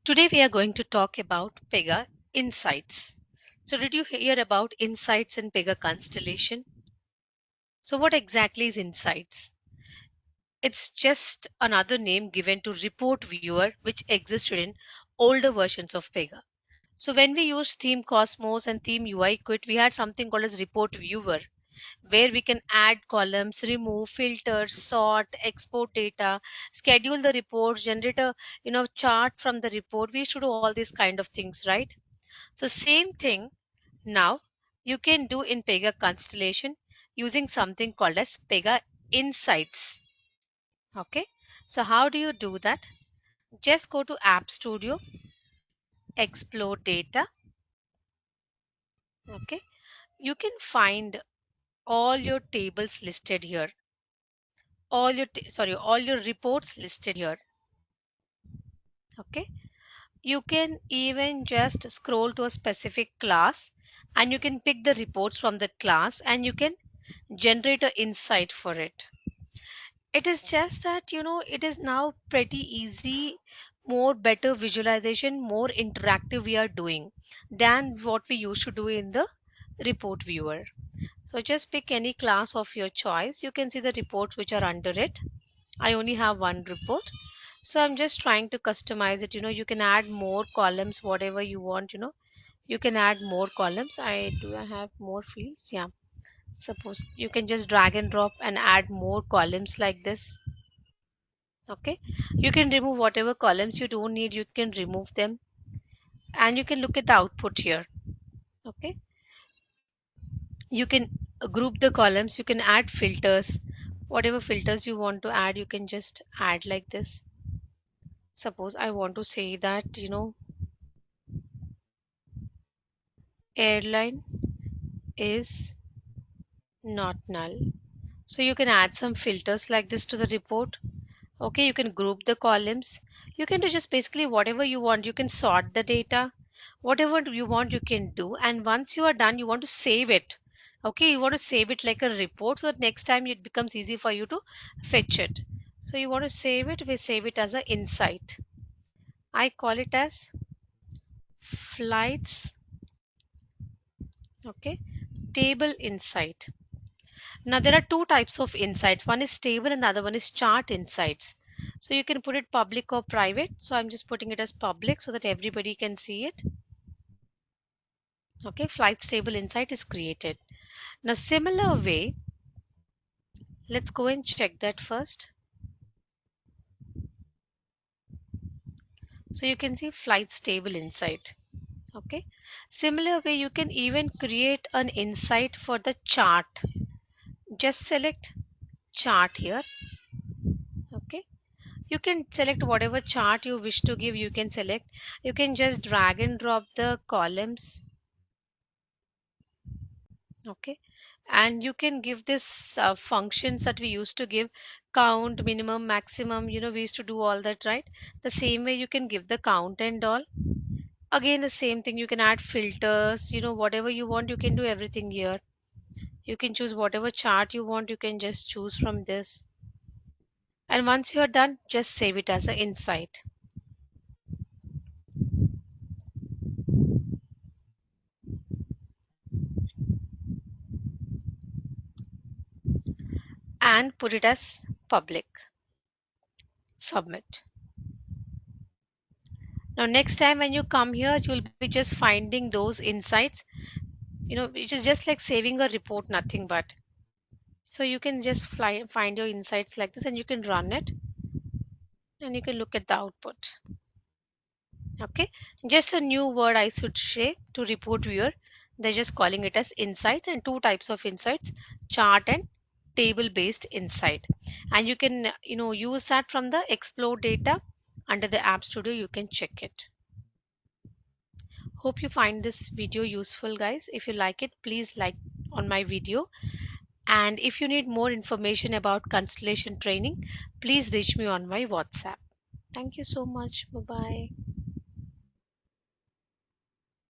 Today we are going to talk about Pega Insights. So did you hear about Insights in Pega Constellation? So what exactly is Insights? It's just another name given to report viewer which existed in older versions of Pega. So when we used theme Cosmos and theme UI Quit, we had something called as report viewer where we can add columns, remove, filter, sort, export data, schedule the report, generate a chart from the report. We should do all these kind of things, right? So same thing now you can do in Pega Constellation using something called as Pega Insights. Okay. So how do you do that? Just go to App Studio, explore data. Okay. You can find all your tables listed here. All your reports listed here. Okay. You can even just scroll to a specific class and you can pick the reports from that class and you can generate an insight for it. It is just that, it is now pretty easy, more better visualization, more interactive we are doing than what we used to do in the report viewer. So just pick any class of your choice. You can see the reports which are under it. I only have one report. So I'm just trying to customize it. You can add more columns, whatever you want, you can add more columns. I have more fields? Yeah. Suppose you can just drag and drop and add more columns like this. Okay, you can remove whatever columns you don't need, you can remove them, and you can look at the output here. Okay, you can group the columns, you can add filters, whatever filters you want to add you can just add like this. Suppose I want to say that airline is not null, so you can add some filters like this to the report. Okay, you can group the columns, you can do just basically whatever you want, you can sort the data, whatever you want you can do, and once you are done you want to save it. Okay, you want to save it like a report so that next time it becomes easy for you to fetch it. So you want to save it, we save it as an insight. I call it as flights. Okay, table insight. Now there are two types of insights, one is table and the other one is chart insights. So you can put it public or private, so I'm just putting it as public so that everybody can see it. Okay, flights table insight is created. Now similar way, let's go and check that first. So you can see flights table insight. Okay, similar way you can even create an insight for the chart. Just select chart here. Okay, you can select whatever chart you wish to give, you can select, you can just drag and drop the columns. Okay, and you can give this functions that we used to give, count, minimum, maximum, we used to do all that, right? The same way you can give the count and all. Again the same thing, you can add filters, whatever you want you can do everything here. You can choose whatever chart you want, you can just choose from this, and once you're done just save it as an insight and put it as public. Submit. Now next time when you come here you'll be just finding those insights, which is just like saving a report, nothing but. So you can just find your insights like this and you can run it and you can look at the output. Okay, just a new word I should say to report viewer, they're just calling it as insights, and two types of insights, chart and table based insight, and you can use that from the explore data under the app studio, you can check it. Hope you find this video useful guys. If you like it, please like on my video, and if you need more information about Constellation training, please reach me on my WhatsApp. Thank you so much. Bye bye.